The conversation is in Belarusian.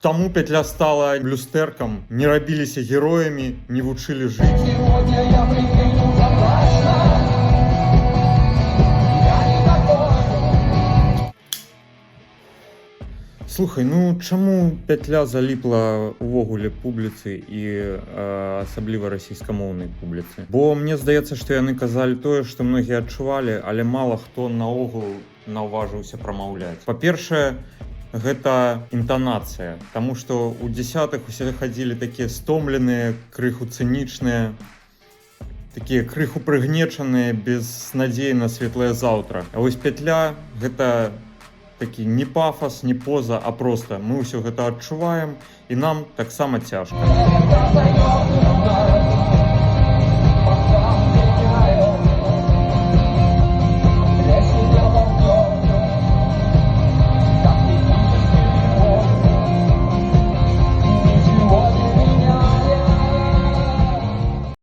Таму пятля стала люстэркам, не рабіліся героямі, не вучылі жыць. Сегодня я приеду заплачено. Я не такой. Слухай, ну чаму пятля заліпла увогуле публіцы і асабліва расійскамоўнай публіцы? Бо мне здаецца, што яны казалі тое, што многія адчувалі, але мала хто наогул наважыўся прамаўляць. Па-першае, гэта інтанацыя, таму што ў дзесятых усе хадзілі такія стомленыя, крыху цынічныя, такія крыху прыгнечаныя, без надзеі на светлае заўтра. А вось пятля гэта такі не пафас, не поза, а проста мы ўсё гэта адчуваем і нам таксама цяжка.